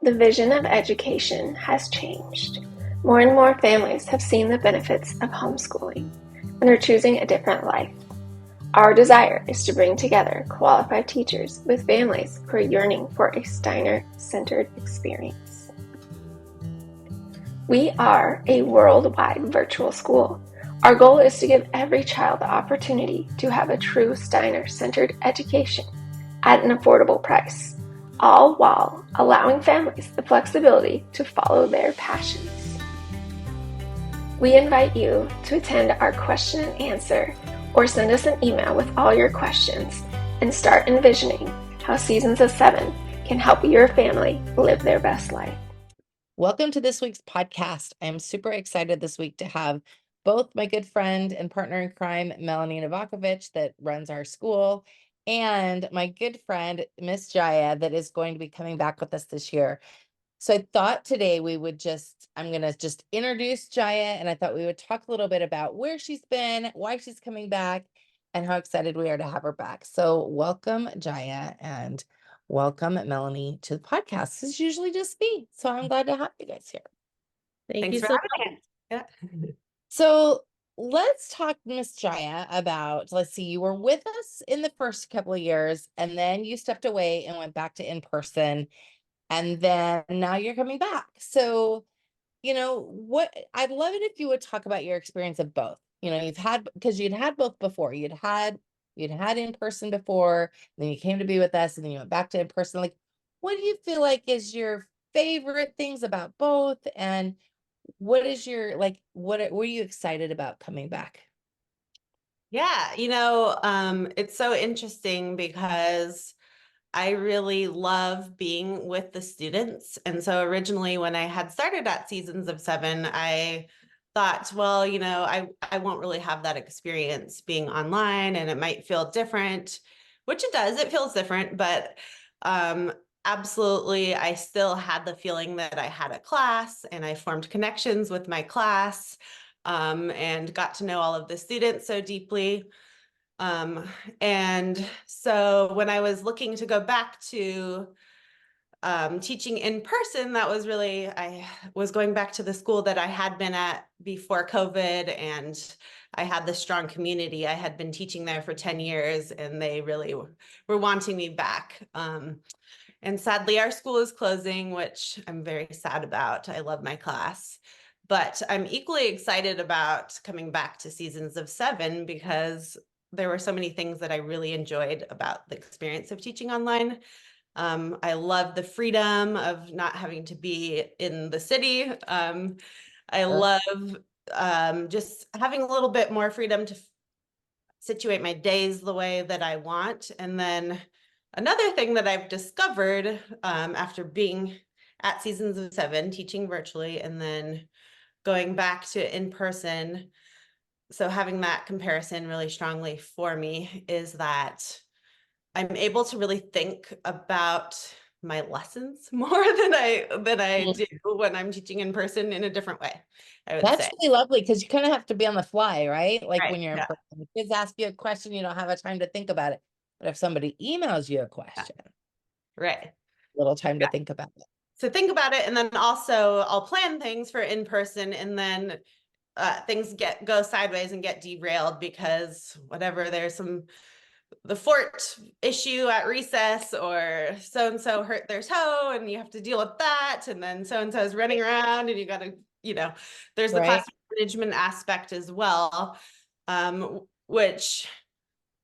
The vision of education has changed. More and more families have seen the benefits of homeschooling and are choosing a different life. Our desire is to bring together qualified teachers with families who are yearning for a Steiner-centered experience. We are a worldwide virtual school. Our goal is to give every child the opportunity to have a true Steiner-centered education at an affordable price, all while allowing families the flexibility to follow their passions. We invite you to attend our question and answer or send us an email with all your questions and start envisioning how Seasons of Seven can help your family live their best life. Welcome to this week's podcast. I am super excited this week to have both my good friend and partner in crime, Melanie Novakovich, that runs our school, and my good friend, Miss Jaia, that is going to be coming back with us this year. So I thought today I'm going to just introduce Jaia, and I thought we would talk a little bit about where she's been, why she's coming back, and how excited we are to have her back. So welcome, Jaia, and welcome, Melanie, to the podcast. It's usually just me, so I'm glad to have you guys here. Thanks for having us. Yeah. So let's talk, Miss Jaia, about, let's see, you were with us in the first couple of years, and then you stepped away and went back to in-person, and then now you're coming back. So, I'd love it if you would talk about your experience of both. Because you'd had both before. You'd had in person before, then you came to be with us, and then you went back to in person. Like, what do you feel like is your favorite things about both? And what is your, what were you excited about coming back? Yeah, it's so interesting because I really love being with the students. And so originally when I had started at Seasons of Seven, I thought, well, I won't really have that experience being online and it might feel different, which it does. It feels different, but absolutely, I still had the feeling that I had a class and I formed connections with my class and got to know all of the students so deeply. And so when I was looking to go back to teaching in person, I was going back to the school that I had been at before COVID, and I had this strong community. I had been teaching there for 10 years, and they really were wanting me back. And sadly, our school is closing, which I'm very sad about. I love my class. But I'm equally excited about coming back to Seasons of Seven because there were so many things that I really enjoyed about the experience of teaching online. I love the freedom of not having to be in the city. I love just having a little bit more freedom to situate my days the way that I want. And then another thing that I've discovered after being at Seasons of Seven, teaching virtually, and then going back to in person, so having that comparison really strongly for me is that I'm able to really think about my lessons more than I do when I'm teaching in person in a different way, I would That's say. really lovely because you kind of have to be on the fly, right? Like Right. when you're in Yeah. person, the kids ask you a question, you don't have a time to think about it. But if somebody emails you a Yeah. question, Right. little time Yeah. to think about it. So think about it, and then also I'll plan things for in person, and then things go sideways and get derailed because whatever, there's the fort issue at recess, or so-and-so hurt their toe and you have to deal with that, and then so-and-so is running around and you got to, there's the Right. classroom management aspect as well, which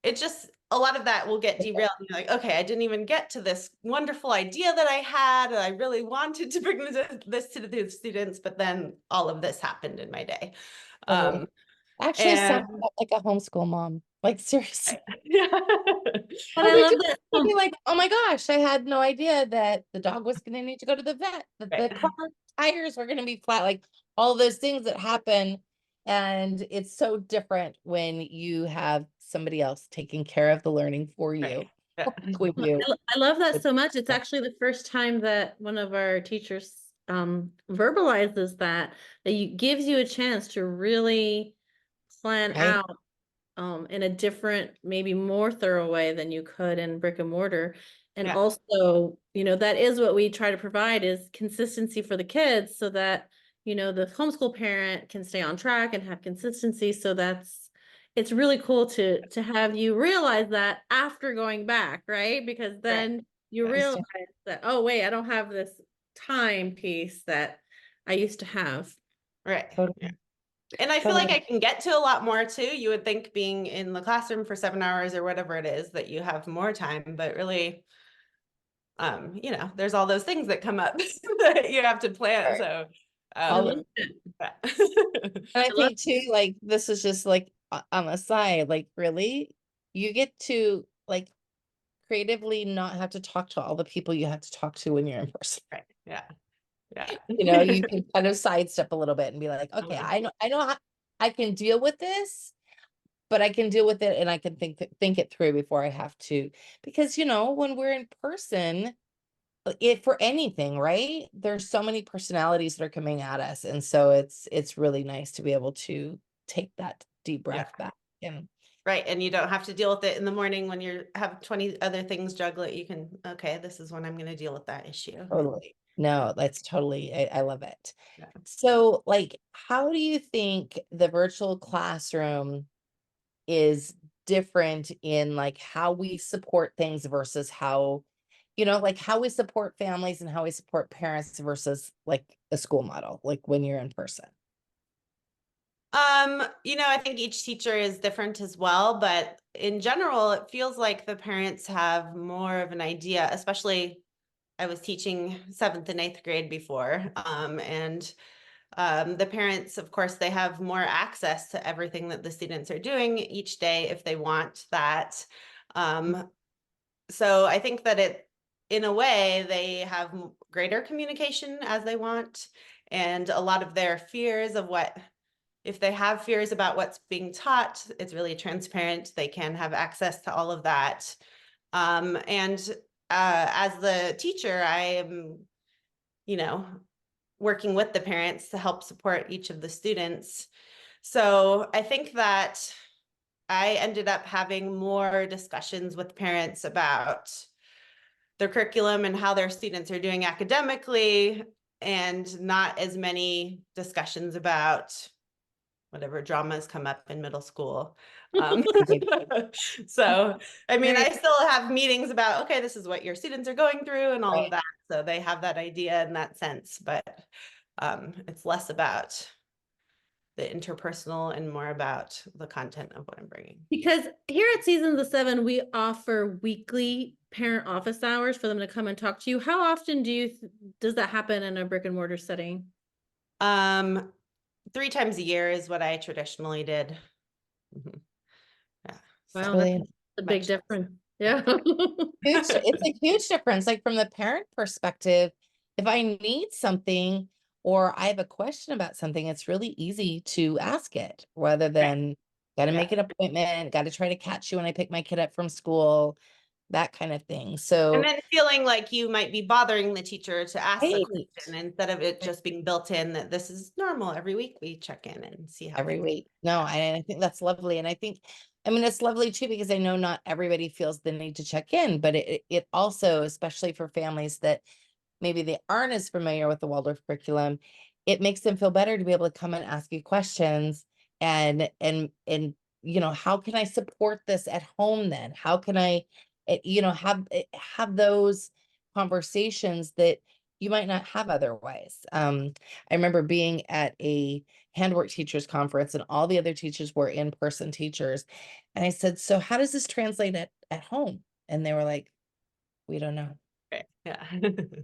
it just, a lot of that will get derailed. You're like, okay, I didn't even get to this wonderful idea that I had, and I really wanted to bring this to the students, but then all of this happened in my day. Actually, sounds And like a homeschool mom. Like, seriously. yeah. But I love that. I'll be like, oh my gosh, I had no idea that the dog was going to need to go to the vet, that the car tires were going to be flat, like all those things that happen. And it's so different when you have somebody else taking care of the learning for you. Yeah. With you. I love that so much. It's actually the first time that one of our teachers verbalizes that gives you a chance to really plan Right. out in a different, maybe more thorough way than you could in brick and mortar. And Yeah. also that is what we try to provide, is consistency for the kids, so that, the homeschool parent can stay on track and have consistency. So it's really cool to have you realize that after going back, right? Because then you realize that, oh, wait, I don't have this time piece that I used to have. Right. Totally. Yeah. And I feel like I can get to a lot more too. You would think being in the classroom for 7 hours or whatever it is that you have more time, but really, there's all those things that come up that you have to plan. So, And I think too, like, this is just like on the side, like, really, you get to like creatively not have to talk to all the people you have to talk to when you're in person. Right. Yeah. Yeah. You can kind of sidestep a little bit and be like, okay, I know how I can deal with this, but I can deal with it and I can think it through before I have to. Because when we're in person, for anything, right? There's so many personalities that are coming at us. And so it's really nice to be able to take that deep breath back. And right. And you don't have to deal with it in the morning when you have 20 other things juggle it. You can, okay, this is when I'm going to deal with that issue. totally. No, that's totally, I love it. Yeah. So like, how do you think the virtual classroom is different in like how we support things versus how, like how we support families and how we support parents versus like a school model, like when you're in person? I think each teacher is different as well, but in general, it feels like the parents have more of an idea, especially I was teaching 7th and 8th grade before. And the parents, of course, they have more access to everything that the students are doing each day if they want that. So I think that in a way, they have greater communication as they want. And a lot of their fears of if they have fears about what's being taught, it's really transparent. They can have access to all of that. And as the teacher, I am, working with the parents to help support each of the students. So I think that I ended up having more discussions with parents about their curriculum and how their students are doing academically, and not as many discussions about whatever dramas come up in middle school. So, I mean, I still have meetings about, okay, this is what your students are going through and all of that. So they have that idea in that sense, but it's less about the interpersonal and more about the content of what I'm bringing. Because here at Seasons of 7, we offer weekly parent office hours for them to come and talk to you. How often does that happen in a brick and mortar setting? 3 times a year is what I traditionally did. Mm-hmm. Yeah. Wow, that's a big difference. Yeah. It's a huge difference. Like from the parent perspective, if I need something or I have a question about something, it's really easy to ask it rather than got to make an appointment, got to try to catch you when I pick my kid up from school, that kind of thing. So, and then feeling like you might be bothering the teacher to ask the question instead of it just being built in that this is normal. Every week we check in and see how every week. No, I think that's lovely. And I think, it's lovely too, because I know not everybody feels the need to check in, but it also, especially for families that maybe they aren't as familiar with the Waldorf curriculum, it makes them feel better to be able to come and ask you questions and how can I support this at home then? How can I, have those conversations that you might not have otherwise. I remember being at a handwork teachers conference and all the other teachers were in-person teachers. And I said, so how does this translate at home? And they were like, we don't know. Yeah.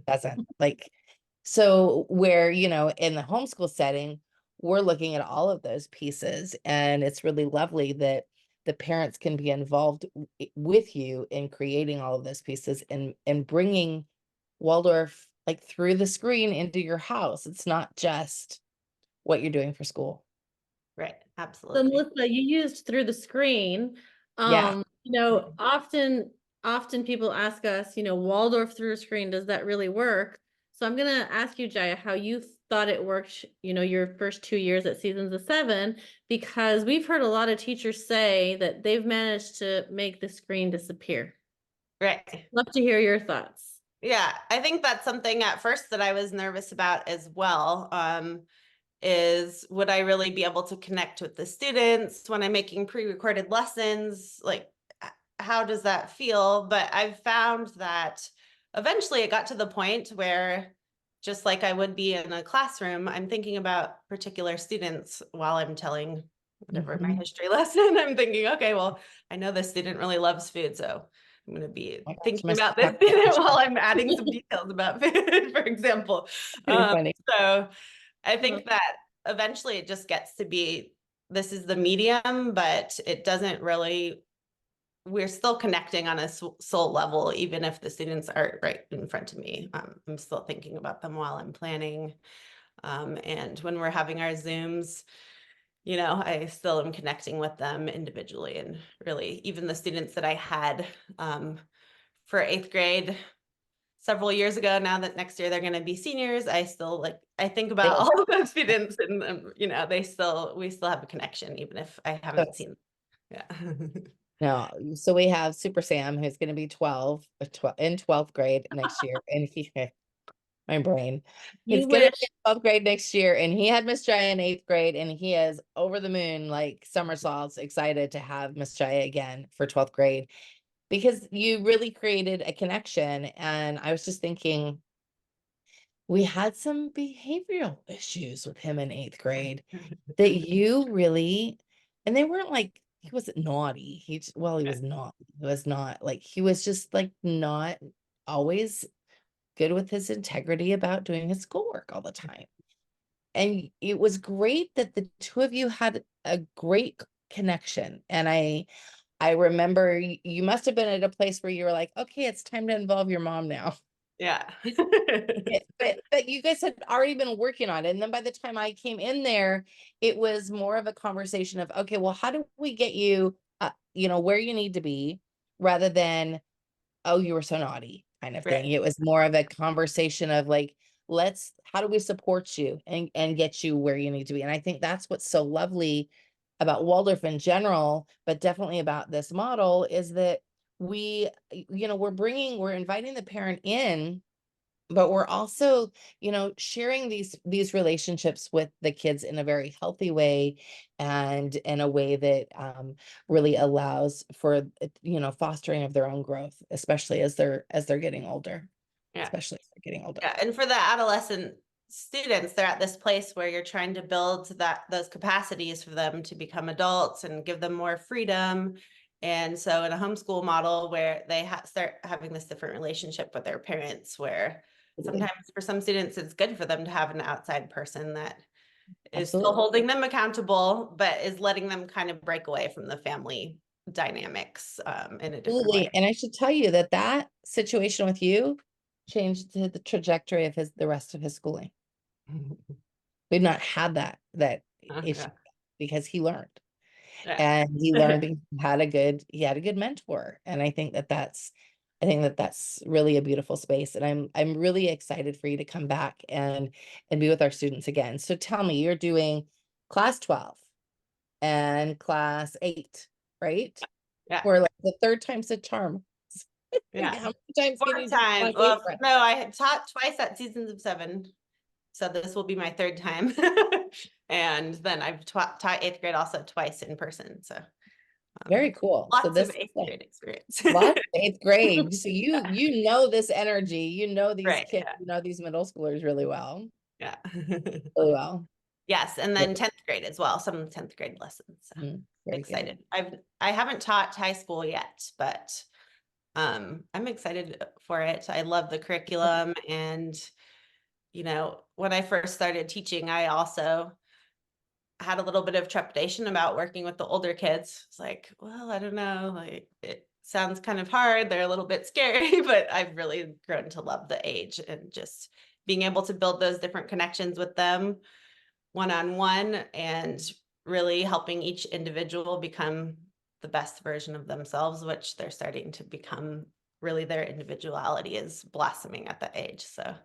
Doesn't like, so where, in the homeschool setting, we're looking at all of those pieces, and it's really lovely that the parents can be involved with you in creating all of those pieces and bringing Waldorf like through the screen into your house. It's not just what you're doing for school. Right. So Absolutely. Melissa, you used through the screen. Yeah. Often people ask us, Waldorf through a screen, does that really work? So I'm going to ask you, Jaia, how you thought it worked, your first 2 years at Seasons of 7, because we've heard a lot of teachers say that they've managed to make the screen disappear. Right. Love to hear your thoughts. Yeah, I think that's something at first that I was nervous about as well. Is would I really be able to connect with the students when I'm making pre-recorded lessons? Like, how does that feel? But I've found that eventually it got to the point where, just like I would be in a classroom, I'm thinking about particular students while I'm telling whatever my history lesson. I'm thinking, okay, well, I know this student really loves food, so I'm going to be Oh my gosh, thinking must about this have student while I'm adding some details about food, for example. pretty funny. So I Uh-huh. think that eventually it just gets to be, this is the medium, but it doesn't really, we're still connecting on a soul level, even if the students aren't right in front of me. I'm still thinking about them while I'm planning. And when we're having our Zooms, I still am connecting with them individually. And really, even the students that I had for 8th grade several years ago, now that next year they're going to be seniors, I think about all of those students, and we still have a connection, even if I haven't seen them. Yeah. No, so we have Super Sam, who's going to be 12 in 12th grade next year, and my brain, he's You going to wish. be in 12th grade next year, and he had Miss Jaia in 8th grade, and he is over the moon, like somersaults, excited to have Miss Jaia again for 12th grade, because you really created a connection. And I was just thinking, we had some behavioral issues with him in 8th grade that you really, and they weren't like, he wasn't naughty. Well, he was not. He was not like, he was just like not always good with his integrity about doing his schoolwork all the time. And it was great that the two of you had a great connection. And I remember you must have been at a place where you were like, okay, it's time to involve your mom now. Yeah. But you guys had already been working on it. And then by the time I came in there, it was more of a conversation of, okay, well, how do we get you, where you need to be, rather than, oh, you were so naughty kind of thing. Right. It was more of a conversation of like, how do we support you and get you where you need to be? And I think that's what's so lovely about Waldorf in general, but definitely about this model, is that we're inviting the parent in, but we're also, sharing these relationships with the kids in a very healthy way, and in a way that really allows for, fostering of their own growth, especially as they're getting older, Yeah. especially as they're getting older. Yeah. And for the adolescent students, they're at this place where you're trying to build those capacities for them to become adults and give them more freedom. And so in a homeschool model where they start having this different relationship with their parents, where sometimes for some students, it's good for them to have an outside person that is still holding them accountable, but is letting them kind of break away from the family dynamics in a different way. And I should tell you that situation with you changed the trajectory of the rest of his schooling. We've not had that issue, Yeah. because he learned. Yeah. And he learned because he had a good mentor. And I think that's really a beautiful space. And I'm really excited for you to come back and be with our students again. So tell me, you're doing class 12 and class 8, right? Yeah. Or like the third time's a charm. Yeah. How many times can you do class 8? Well, no, I had taught twice at Seasons of 7. So this will be my 3rd time. And then I've taught 8th grade also twice in person. So Very cool. So lots of this 8th grade experience. lots of 8th grade. So you know this energy, these Right, kids, yeah. these middle schoolers really well. Yeah. Really well. Yes, and then 10th grade as well, some 10th grade lessons. So Very excited. good. I haven't taught high school yet, but I'm excited for it. I love the curriculum, and when I first started teaching, I also had a little bit of trepidation about working with the older kids. It's like, well, I don't know, like it sounds kind of hard. They're a little bit scary, but I've really grown to love the age, and just being able to build those different connections with them one-on-one, and really helping each individual become the best version of themselves, which they're starting to become. Really, their individuality is blossoming at that age. So,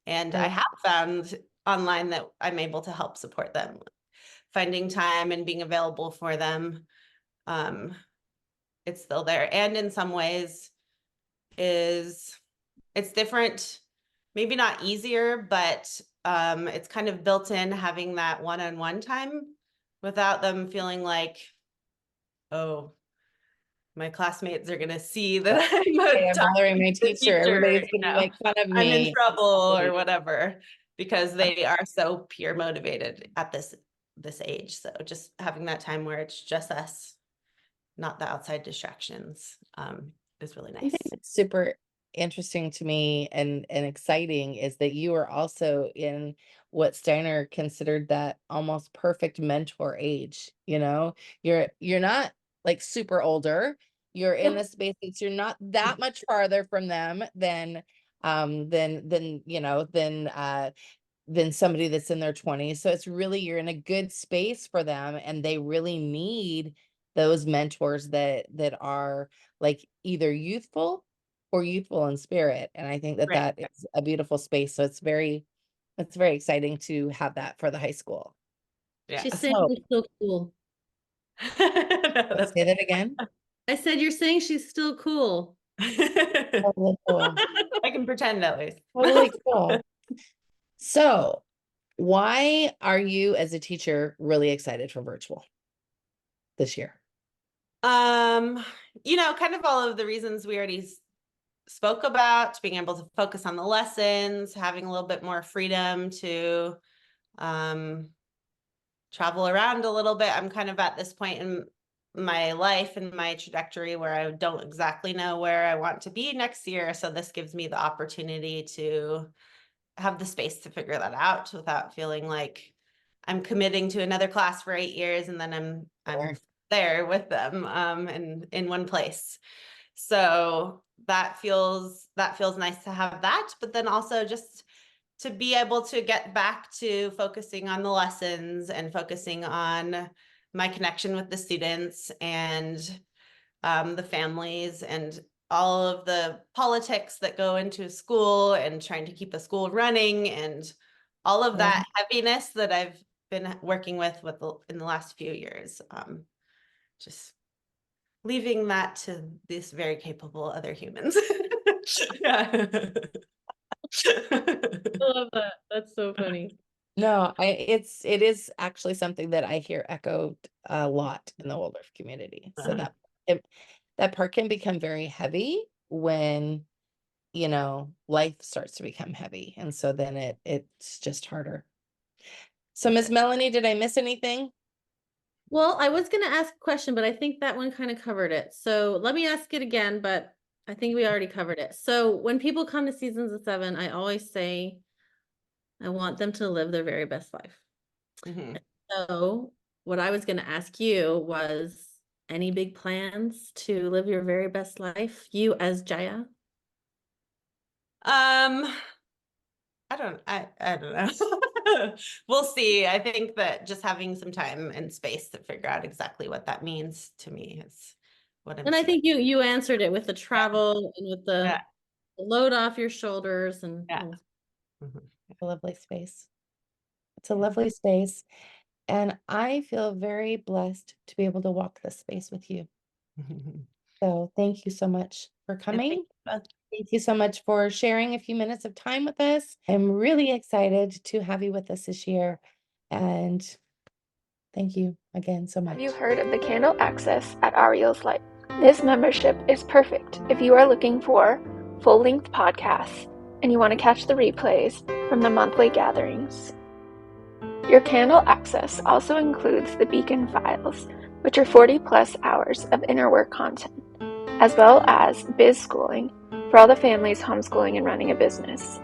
and I have found online that I'm able to help support them, finding time and being available for them. It's still there. And in some ways is it's different, maybe not easier, but it's kind of built in having that one-on-one time without them feeling like, oh, my classmates are going to see that I'm Hey, I'm bothering my the teacher. teacher, Everybody's gonna make fun of I'm in me. trouble or whatever, because they are so peer motivated at this age. So just having that time where it's just us, not the outside distractions, is really nice. Something that's super interesting to me and exciting is that you are also in what Steiner considered that almost perfect mentor age. You're not like super older. You're in a space that you're not that much farther from them than somebody that's in their 20s. So it's really, you're in a good space for them, and they really need those mentors that are like either youthful or youthful in spirit. And I think that Right. that is a beautiful space. So it's very exciting to have that for the high school. Yeah. She's saying So she's still cool. let's say that again. I said you're saying she's still cool. Totally cool. I can pretend at least. Totally cool. So why are you as a teacher really excited for virtual this year? Kind of all of the reasons we already spoke about, being able to focus on the lessons, having a little bit more freedom to travel around a little bit. I'm kind of at this point in my life and my trajectory where I don't exactly know where I want to be next year. So this gives me the opportunity to have the space to figure that out without feeling like I'm committing to another class for 8 years and then I'm there with them and in one place. So that feels nice to have that, but then also just to be able to get back to focusing on the lessons and focusing on my connection with the students and the families and all of the politics that go into a school and trying to keep a school running and all of that heaviness that I've been working with in the last few years. Just leaving that to these very capable other humans. Yeah. I love that. That's so funny. No, it is actually something that I hear echoed a lot in the Waldorf community. So that part can become very heavy when, life starts to become heavy. And so then it's just harder. So Miss Melanie, did I miss anything? Well, I was going to ask a question, but I think that one kind of covered it. So let me ask it again, but I think we already covered it. So when people come to Seasons of Seven, I always say, I want them to live their very best life. Mm-hmm. So what I was going to ask you was, any big plans to live your very best life, you as Jaia? I don't know. We'll see. I think that just having some time and space to figure out exactly what that means to me is what I'm And I seeing. think you answered it with the travel and with the Yeah. load off your shoulders and Yeah. Mhm. A lovely space. It's a lovely space. And I feel very blessed to be able to walk this space with you. So thank you so much for coming. Thank you so much for sharing a few minutes of time with us. I'm really excited to have you with us this year. And thank you again so much. Have you heard of the Candle Access at Ariel's Light? This membership is perfect if you are looking for full-length podcasts and you want to catch the replays from the monthly gatherings. Your Candle Access also includes the Beacon Files, which are 40-plus hours of inner work content, as well as Biz Schooling for all the families homeschooling and running a business.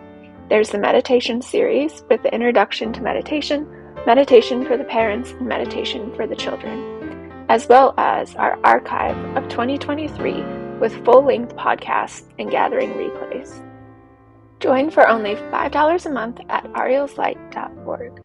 There's the meditation series with the introduction to meditation, meditation for the parents, and meditation for the children, as well as our archive of 2023 with full-length podcasts and gathering replays. Join for only $5 a month at arielslight.org.